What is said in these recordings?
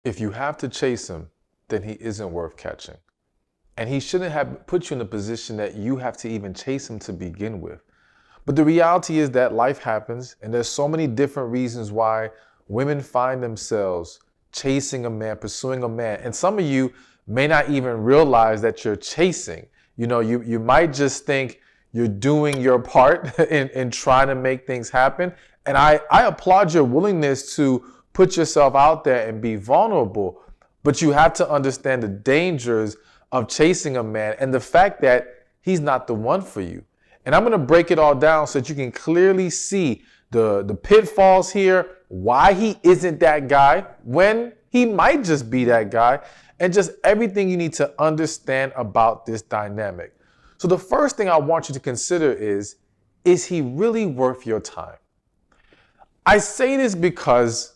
if you have to chase him, then he isn't worth catching. And he shouldn't have put you in a position that you have to even chase him to begin with. But the reality is that life happens, and there's so many different reasons why women find themselves chasing a man, pursuing a man. And some of you may not even realize that you're chasing. You might just think you're doing your part in trying to make things happen. And I applaud your willingness to put yourself out there and be vulnerable. But you have to understand the dangers of chasing a man and the fact that he's not the one for you. And I'm going to break it all down so that you can clearly see the pitfalls here, why he isn't that guy, when he might just be that guy, and just everything you need to understand about this dynamic. So the first thing I want you to consider is he really worth your time? I say this because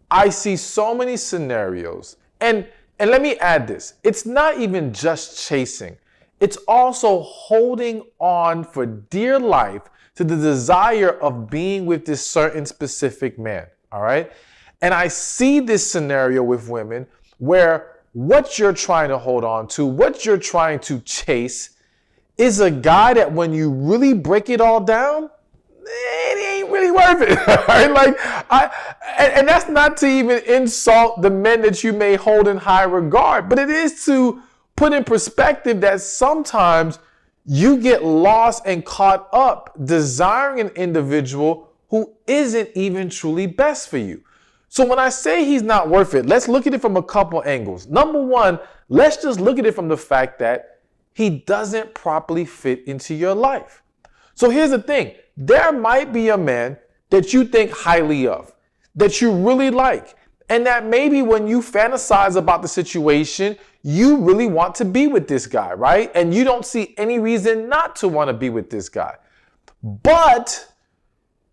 I see so many scenarios. And let me add this. It's not even just chasing. It's also holding on for dear life to the desire of being with this certain specific man, all right? And I see this scenario with women where what you're trying to hold on to, what you're trying to chase is a guy that when you really break it all down, it ain't really worth it, right? And that's not to even insult the men that you may hold in high regard, but it is to put in perspective that sometimes you get lost and caught up desiring an individual who isn't even truly best for you. So when I say he's not worth it, let's look at it from a couple angles. Number one, let's just look at it from the fact that he doesn't properly fit into your life. So here's the thing. There might be a man that you think highly of, that you really like, and that maybe when you fantasize about the situation, you really want to be with this guy, right? And you don't see any reason not to want to be with this guy. But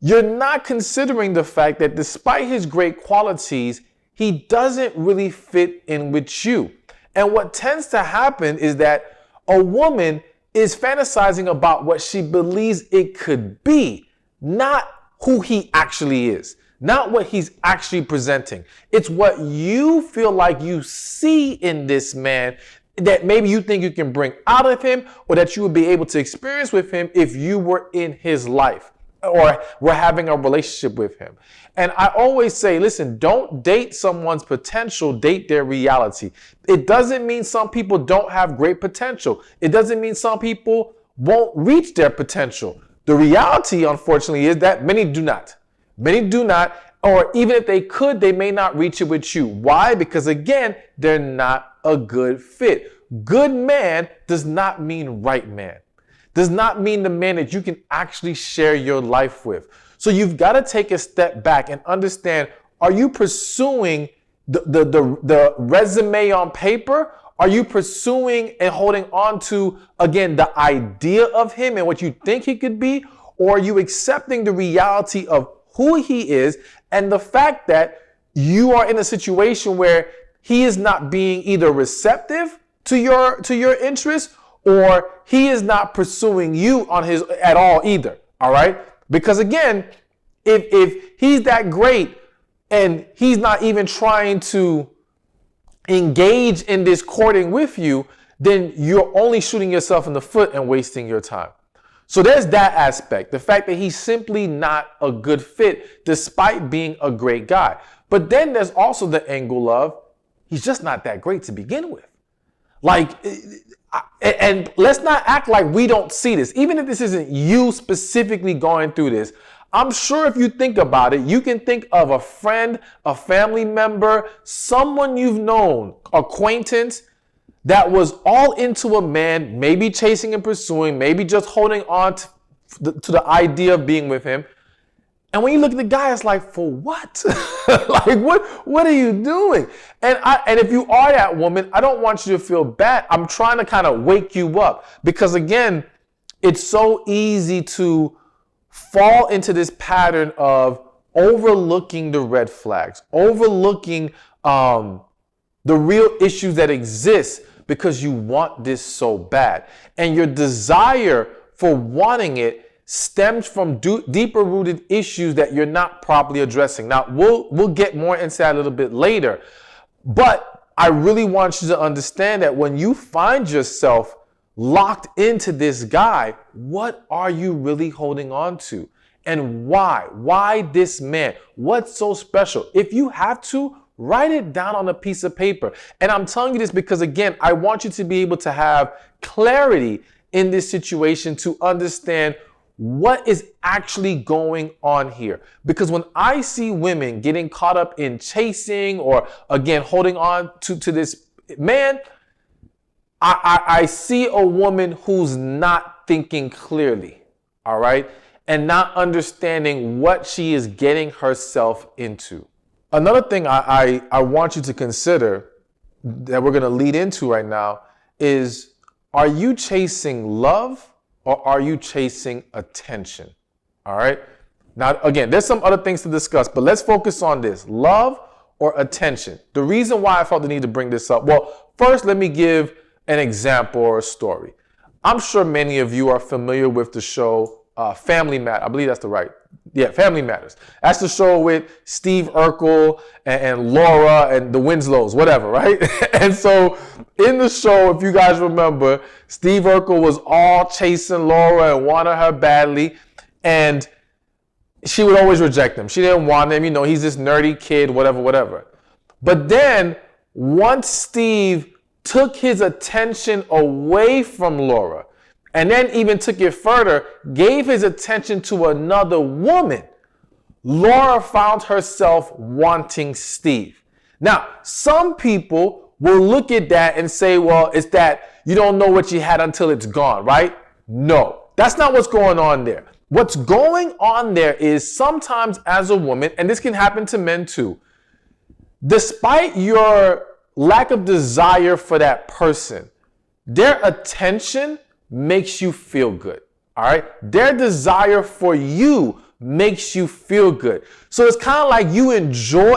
you're not considering the fact that despite his great qualities, he doesn't really fit in with you. And what tends to happen is that a woman is fantasizing about what she believes it could be, not who he actually is, not what he's actually presenting. It's what you feel like you see in this man that maybe you think you can bring out of him or that you would be able to experience with him if you were in his life or were having a relationship with him. And I always say, listen, don't date someone's potential, date their reality. It doesn't mean some people don't have great potential. It doesn't mean some people won't reach their potential. The reality, unfortunately, is that many do not. Many do not, or even if they could, they may not reach it with you. Why? Because again, they're not a good fit. Good man does not mean right man. Does not mean the man that you can actually share your life with. So you've got to take a step back and understand, are you pursuing the resume on paper? Are you pursuing and holding on to, again, the idea of him and what you think he could be? Or are you accepting the reality of who he is and the fact that you are in a situation where he is not being either receptive to your interests or he is not pursuing you on his at all either, all right? Because again, if he's that great and he's not even trying to engage in this courting with you, then you're only shooting yourself in the foot and wasting your time. So there's that aspect, the fact that he's simply not a good fit despite being a great guy. But then there's also the angle of he's just not that great to begin with. Like, and let's not act like we don't see this. Even if this isn't you specifically going through this, I'm sure if you think about it, you can think of a friend, a family member, someone you've known, acquaintance, that was all into a man, maybe chasing and pursuing, maybe just holding on to the idea of being with him. And when you look at the guy, it's like, for what? Like, what are you doing? And if you are that woman, I don't want you to feel bad. I'm trying to kind of wake you up because, again, it's so easy to fall into this pattern of overlooking the red flags, overlooking the real issues that exist because you want this so bad. And your desire for wanting it stems from deeper rooted issues that you're not properly addressing. Now, we'll get more into that a little bit later. But I really want you to understand that when you find yourself locked into this guy, what are you really holding on to? And why? Why this man? What's so special? If you have to, write it down on a piece of paper. And I'm telling you this because, again, I want you to be able to have clarity in this situation to understand what is actually going on here. Because when I see women getting caught up in chasing or, again, holding on to this man, I see a woman who's not thinking clearly, all right, and not understanding what she is getting herself into. Another thing I want you to consider that we're going to lead into right now is, are you chasing love or are you chasing attention? All right. Now, again, there's some other things to discuss, but let's focus on this: love or attention. The reason why I felt the need to bring this up. Well, first, let me give an example or a story. I'm sure many of you are familiar with the show Family Matters. I believe that's the right. Yeah, Family Matters. That's the show with Steve Urkel and Laura and the Winslows, whatever, right? And so in the show, if you guys remember, Steve Urkel was all chasing Laura and wanted her badly, and she would always reject him. She didn't want him. You know, he's this nerdy kid, whatever. But then once Steve took his attention away from Laura, and then even took it further, gave his attention to another woman, Laura found herself wanting Steve. Now, some people will look at that and say, well, it's that you don't know what you had until it's gone, right? No, that's not what's going on there. What's going on there is sometimes as a woman, and this can happen to men too, despite your lack of desire for that person, their attention makes you feel good. All right. Their desire for you makes you feel good. So it's kind of like you enjoy,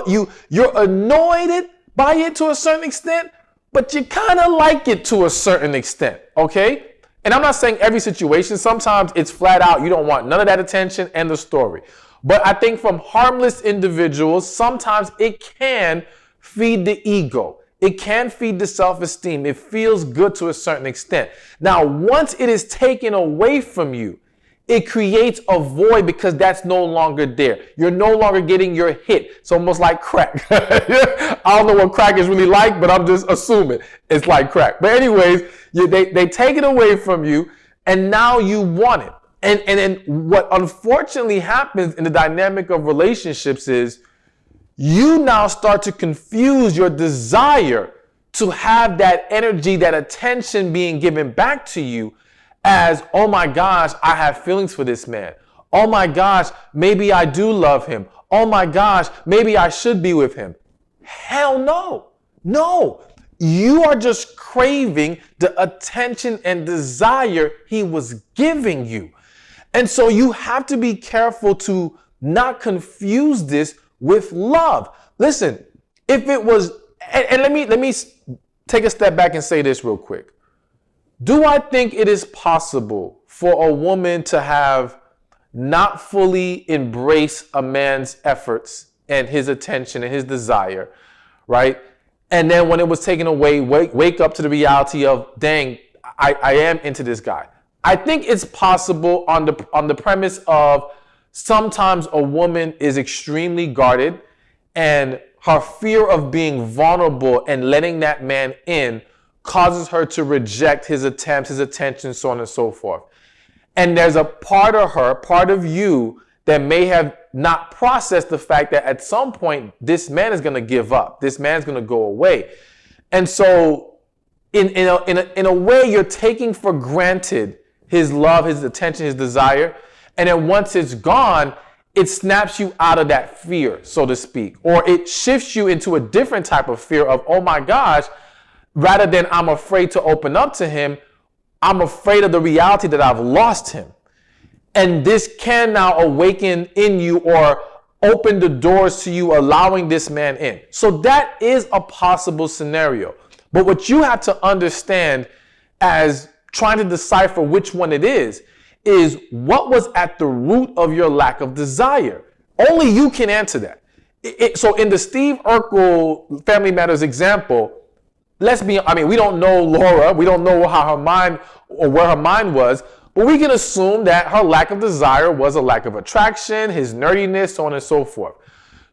you're annoyed by it to a certain extent, but you kind of like it to a certain extent. Okay. And I'm not saying every situation. Sometimes it's flat out, you don't want none of that attention, and the story. But I think from harmless individuals, sometimes it can feed the ego. It can feed the self-esteem. It feels good to a certain extent. Now, once it is taken away from you, it creates a void because that's no longer there. You're no longer getting your hit. It's almost like crack. I don't know what crack is really like, but I'm just assuming it's like crack. But anyways, they take it away from you, and now you want it. And then what unfortunately happens in the dynamic of relationships is, you now start to confuse your desire to have that energy, that attention being given back to you as, oh my gosh, I have feelings for this man. Oh my gosh, maybe I do love him. Oh my gosh, maybe I should be with him. Hell no. No. You are just craving the attention and desire he was giving you. And so you have to be careful to not confuse this with love. Listen, if it was, and let me take a step back and say this real quick. Do I think it is possible for a woman to have not fully embraced a man's efforts and his attention and his desire, right? And then when it was taken away, wake up to the reality of, dang, I am into this guy. I think it's possible on the premise of, sometimes a woman is extremely guarded, and her fear of being vulnerable and letting that man in causes her to reject his attempts, his attention, so on and so forth. And there's a part of her, part of you, that may have not processed the fact that at some point this man is going to give up. This man's going to go away. And so in a way, you're taking for granted his love, his attention, his desire. And then once it's gone, it snaps you out of that fear, so to speak, or it shifts you into a different type of fear of, oh my gosh, rather than I'm afraid to open up to him, I'm afraid of the reality that I've lost him. And this can now awaken in you or open the doors to you, allowing this man in. So that is a possible scenario. But what you have to understand as trying to decipher which one it is what was at the root of your lack of desire. Only you can answer that. So in the Steve Urkel Family Matters example, we don't know Laura. We don't know how her mind or where her mind was, but we can assume that her lack of desire was a lack of attraction, his nerdiness, so on and so forth.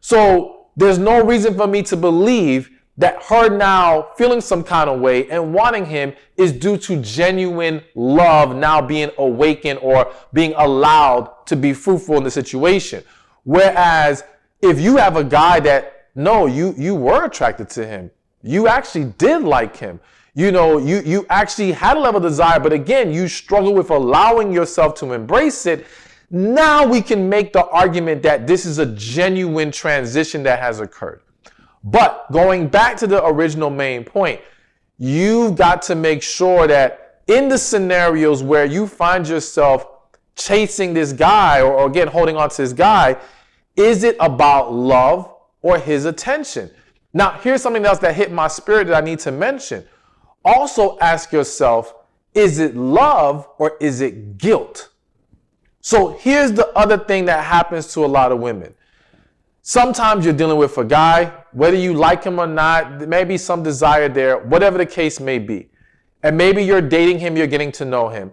So there's no reason for me to believe that her now feeling some kind of way and wanting him is due to genuine love now being awakened or being allowed to be fruitful in the situation. Whereas if you have a guy that, no, you were attracted to him, you actually did like him, you actually had a level of desire, but again, you struggle with allowing yourself to embrace it. Now we can make the argument that this is a genuine transition that has occurred. But going back to the original main point, you've got to make sure that in the scenarios where you find yourself chasing this guy or again, holding on to this guy, is it about love or his attention? Now, here's something else that hit my spirit that I need to mention. Also ask yourself, is it love or is it guilt? So here's the other thing that happens to a lot of women. Sometimes you're dealing with a guy, whether you like him or not, there may be some desire there, whatever the case may be. And maybe you're dating him, you're getting to know him.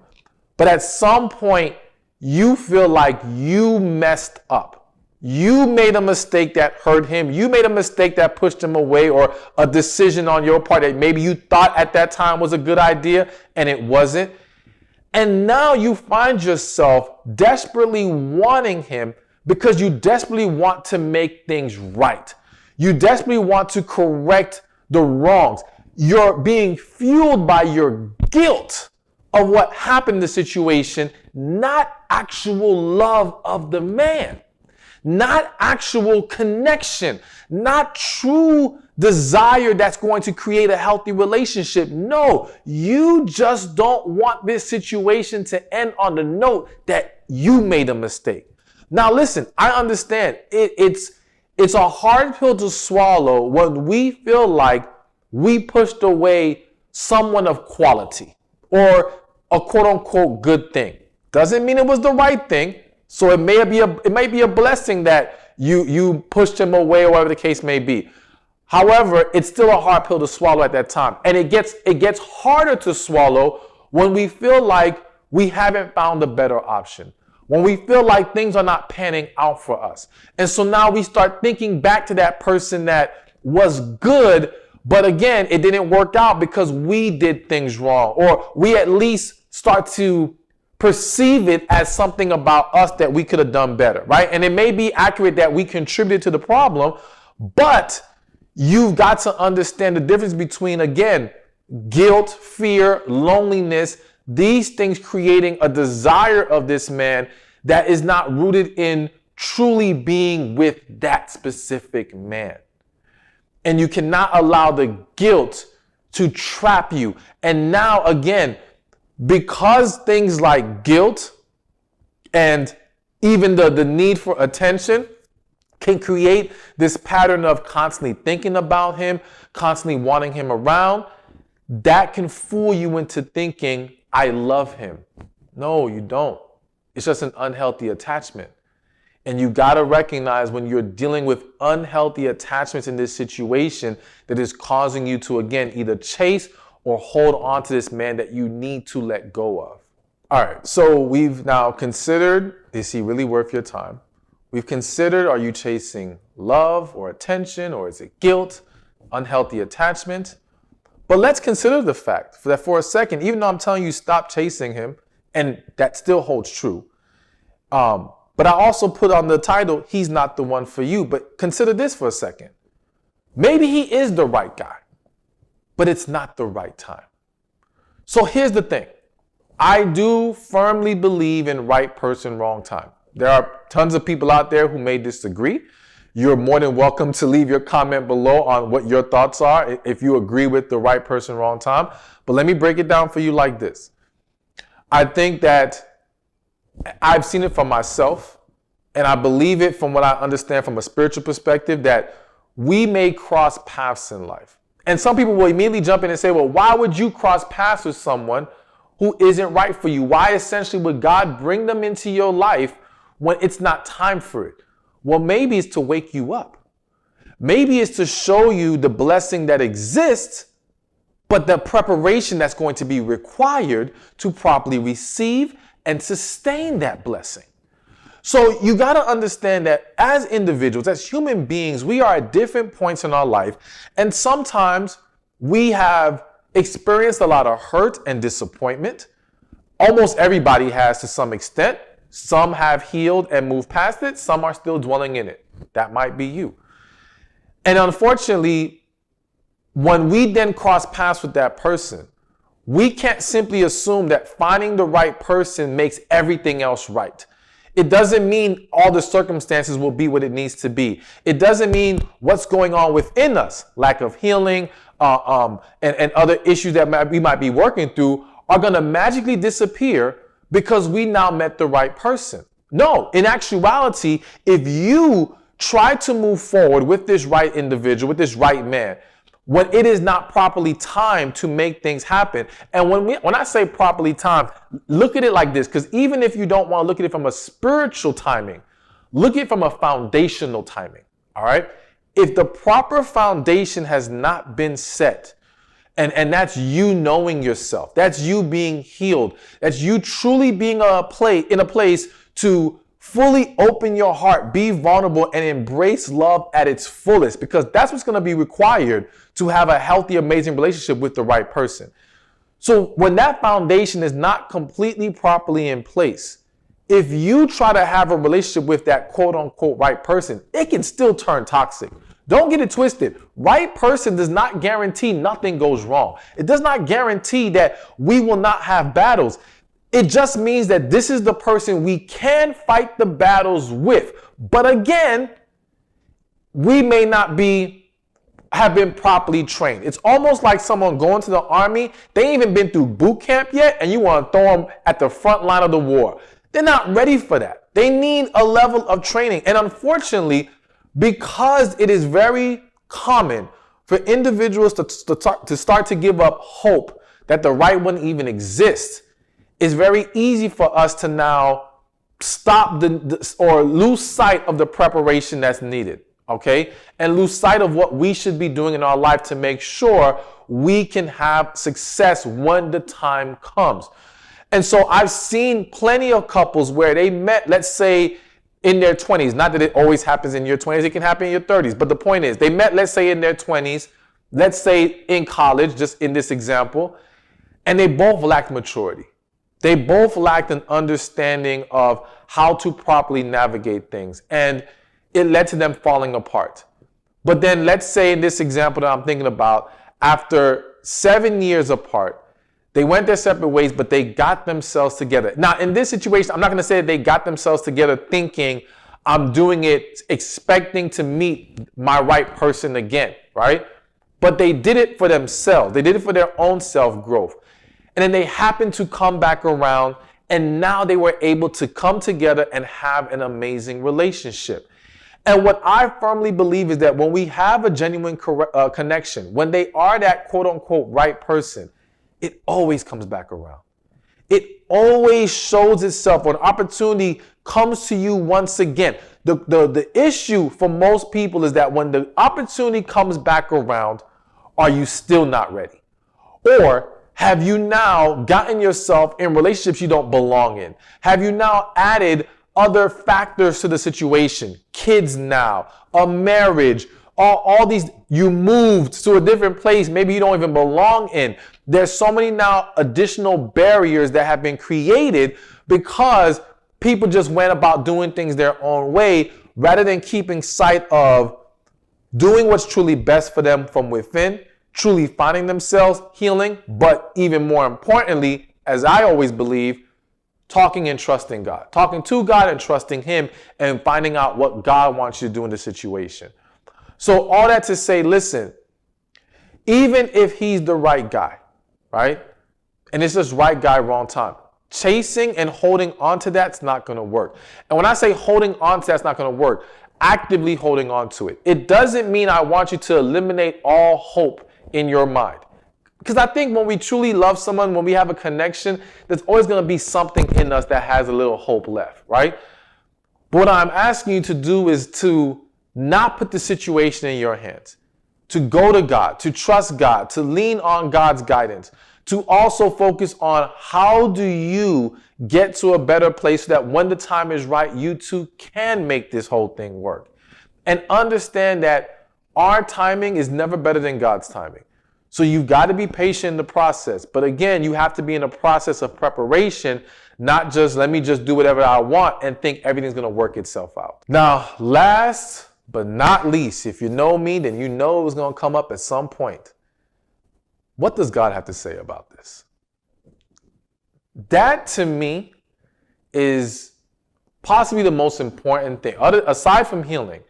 But at some point, you feel like you messed up. You made a mistake that hurt him. You made a mistake that pushed him away, or a decision on your part that maybe you thought at that time was a good idea and it wasn't. And now you find yourself desperately wanting him because you desperately want to make things right. You desperately want to correct the wrongs. You're being fueled by your guilt of what happened in the situation, not actual love of the man, not actual connection, not true desire that's going to create a healthy relationship. No, you just don't want this situation to end on the note that you made a mistake. Now, listen, I understand it's a hard pill to swallow when we feel like we pushed away someone of quality or a quote unquote good thing. Doesn't mean it was the right thing. So it may be a blessing that you pushed him away or whatever the case may be. However, it's still a hard pill to swallow at that time. And it gets harder to swallow when we feel like we haven't found a better option, when we feel like things are not panning out for us. And so now we start thinking back to that person that was good, but again, it didn't work out because we did things wrong, or we at least start to perceive it as something about us that we could have done better, right? And it may be accurate that we contributed to the problem, but you've got to understand the difference between, again, guilt, fear, loneliness, these things creating a desire of this man that is not rooted in truly being with that specific man. And you cannot allow the guilt to trap you. And now, again, because things like guilt and even the need for attention can create this pattern of constantly thinking about him, constantly wanting him around, that can fool you into thinking, I love him. No, you don't. It's just an unhealthy attachment. And you got to recognize when you're dealing with unhealthy attachments in this situation that is causing you to, again, either chase or hold on to this man that you need to let go of. All right, so we've now considered, is he really worth your time? We've considered, are you chasing love or attention, or is it guilt, unhealthy attachment? But let's consider the fact that for a second, even though I'm telling you stop chasing him, and that still holds true, but I also put on the title, he's not the one for you. But consider this for a second. Maybe he is the right guy, but it's not the right time. So here's the thing. I do firmly believe in right person, wrong time. There are tons of people out there who may disagree. You're more than welcome to leave your comment below on what your thoughts are if you agree with the right person, wrong time. But let me break it down for you like this. I think that I've seen it for myself, and I believe it from what I understand from a spiritual perspective, that we may cross paths in life. And some people will immediately jump in and say, well, why would you cross paths with someone who isn't right for you? Why essentially would God bring them into your life when it's not time for it? Well, maybe it's to wake you up. Maybe it's to show you the blessing that exists, but the preparation that's going to be required to properly receive and sustain that blessing. So you got to understand that as individuals, as human beings, we are at different points in our life. And sometimes we have experienced a lot of hurt and disappointment. Almost everybody has to some extent. Some have healed and moved past it. Some are still dwelling in it. That might be you. And unfortunately, when we then cross paths with that person, we can't simply assume that finding the right person makes everything else right. It doesn't mean all the circumstances will be what it needs to be. It doesn't mean what's going on within us, lack of healing, and other issues that we might be working through are going to magically disappear because we now met the right person. No, in actuality, if you try to move forward with this right individual, with this right man, when it is not properly timed to make things happen. And when I say properly timed, look at it like this, because even if you don't want to look at it from a spiritual timing, look at it from a foundational timing, all right? If the proper foundation has not been set, and that's you knowing yourself, that's you being healed, that's you truly being in a place to fully open your heart, be vulnerable, and embrace love at its fullest, because that's what's going to be required to have a healthy, amazing relationship with the right person. So when that foundation is not completely properly in place, if you try to have a relationship with that quote unquote right person, it can still turn toxic. Don't get it twisted. Right person does not guarantee nothing goes wrong. It does not guarantee that we will not have battles. It just means that this is the person we can fight the battles with. But again, we may not have been properly trained. It's almost like someone going to the army. They ain't even been through boot camp yet, and you want to throw them at the front line of the war. They're not ready for that. They need a level of training. And unfortunately, because it is very common for individuals to start to give up hope that the right one even exists, it's very easy for us to now stop or lose sight of the preparation that's needed, okay? And lose sight of what we should be doing in our life to make sure we can have success when the time comes. And so I've seen plenty of couples where they met, let's say, in their 20s. Not that it always happens in your 20s, it can happen in your 30s. But the point is, they met, let's say, in their 20s, let's say in college, just in this example, and they both lacked maturity. They both lacked an understanding of how to properly navigate things, and it led to them falling apart. But then let's say in this example that I'm thinking about, after 7 years apart, they went their separate ways, but they got themselves together. Now, in this situation, I'm not going to say they got themselves together thinking I'm doing it expecting to meet my right person again, right? But they did it for themselves. They did it for their own self-growth. And then they happened to come back around, and now they were able to come together and have an amazing relationship. And what I firmly believe is that when we have a genuine connection, when they are that quote unquote right person, it always comes back around. It always shows itself when opportunity comes to you once again. The issue for most people is that when the opportunity comes back around, are you still not ready? Or have you now gotten yourself in relationships you don't belong in? Have you now added other factors to the situation? Kids now, a marriage, all these, you moved to a different place maybe you don't even belong in. There's so many now additional barriers that have been created because people just went about doing things their own way rather than keeping sight of doing what's truly best for them from within, truly finding themselves, healing, but even more importantly, as I always believe, talking and trusting God. Talking to God and trusting Him and finding out what God wants you to do in the situation. So all that to say, listen, even if he's the right guy, right? And it's just right guy, wrong time. Chasing and holding on to that's not going to work. And when I say holding on to that's not going to work, actively holding on to it. It doesn't mean I want you to eliminate all hope in your mind. Because I think when we truly love someone, when we have a connection, there's always going to be something in us that has a little hope left, right? But what I'm asking you to do is to not put the situation in your hands, to go to God, to trust God, to lean on God's guidance, to also focus on how do you get to a better place so that when the time is right, you too can make this whole thing work. And understand that our timing is never better than God's timing. So you've got to be patient in the process. But again, you have to be in a process of preparation, not just let me just do whatever I want and think everything's going to work itself out. Now, last but not least, if you know me, then you know it was going to come up at some point. What does God have to say about this? That to me is possibly the most important thing, aside from healing,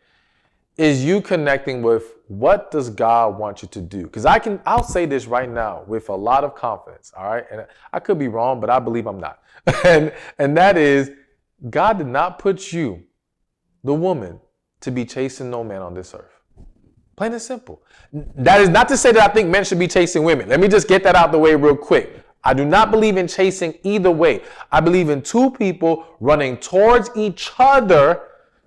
is you connecting with what does God want you to do? Because I'll say this right now with a lot of confidence, all right? And I could be wrong, but I believe I'm not. and that is, God did not put you, the woman, to be chasing no man on this earth. Plain and simple. That is not to say that I think men should be chasing women. Let me just get that out the way real quick. I do not believe in chasing either way. I believe in two people running towards each other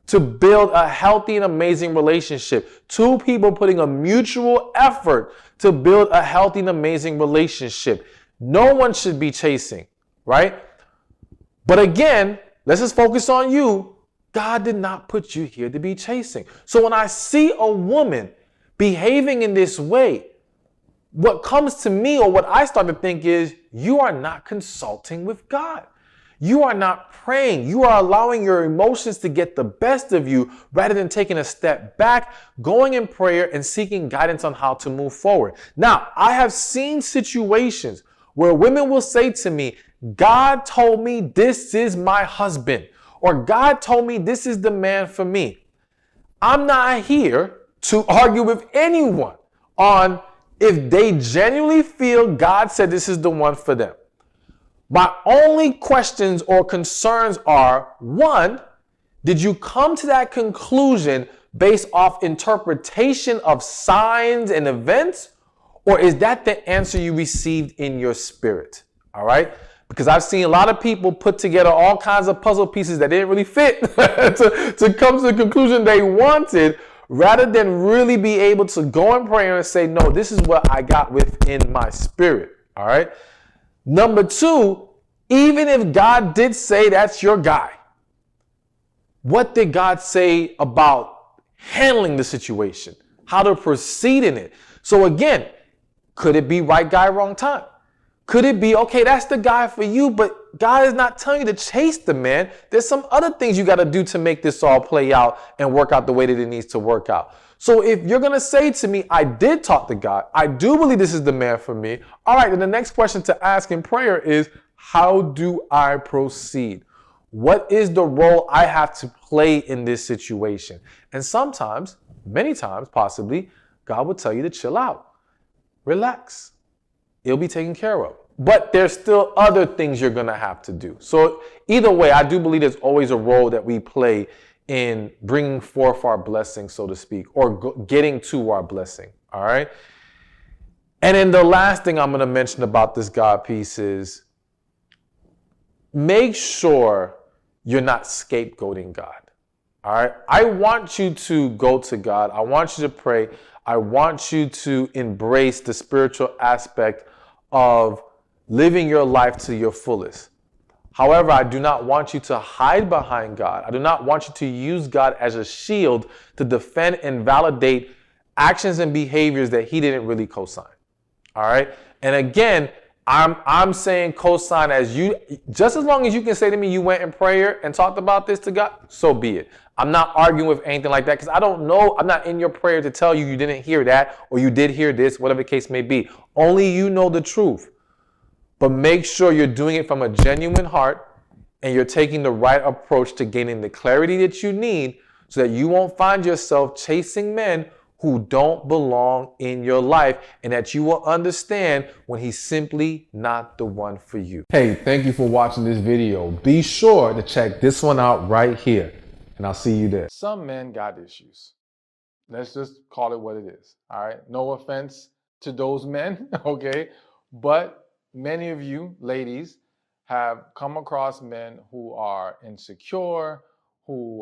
to build a healthy and amazing relationship. Two people putting a mutual effort to build a healthy and amazing relationship. No one should be chasing, right? But again, let's just focus on you. God did not put you here to be chasing. So when I see a woman behaving in this way, what comes to me or what I start to think is you are not consulting with God. You are not praying. You are allowing your emotions to get the best of you rather than taking a step back, going in prayer and seeking guidance on how to move forward. Now, I have seen situations where women will say to me, God told me this is my husband, or God told me this is the man for me. I'm not here to argue with anyone on if they genuinely feel God said this is the one for them. My only questions or concerns are, one, did you come to that conclusion based off interpretation of signs and events? Or is that the answer you received in your spirit? All right? Because I've seen a lot of people put together all kinds of puzzle pieces that didn't really fit to come to the conclusion they wanted, rather than really be able to go in prayer and say, no, this is what I got within my spirit. All right? Number two, even if God did say that's your guy, what did God say about handling the situation? How to proceed in it? So again, could it be right guy, wrong time? Could it be, okay, that's the guy for you, but God is not telling you to chase the man. There's some other things you got to do to make this all play out and work out the way that it needs to work out. So if you're going to say to me, I did talk to God, I do believe this is the man for me. All right, then the next question to ask in prayer is, how do I proceed? What is the role I have to play in this situation? And sometimes, many times possibly, God will tell you to chill out, relax. It'll be taken care of. But there's still other things you're going to have to do. So either way, I do believe there's always a role that we play in bringing forth our blessing, so to speak, or getting to our blessing. All right. And then the last thing I'm going to mention about this God piece is make sure you're not scapegoating God. All right. I want you to go to God. I want you to pray. I want you to embrace the spiritual aspect of living your life to your fullest. However, I do not want you to hide behind God. I do not want you to use God as a shield to defend and validate actions and behaviors that he didn't really co-sign. All right. And again, I'm saying co-sign as you, just as long as you can say to me, you went in prayer and talked about this to God, so be it. I'm not arguing with anything like that because I don't know. I'm not in your prayer to tell you you didn't hear that or you did hear this, whatever the case may be. Only you know the truth. But make sure you're doing it from a genuine heart and you're taking the right approach to gaining the clarity that you need so that you won't find yourself chasing men who don't belong in your life, and that you will understand when he's simply not the one for you. Hey, thank you for watching this video. Be sure to check this one out right here, and I'll see you there. Some men got issues. Let's just call it what it is. All right. No offense to those men, okay? But many of you ladies have come across men who are insecure, who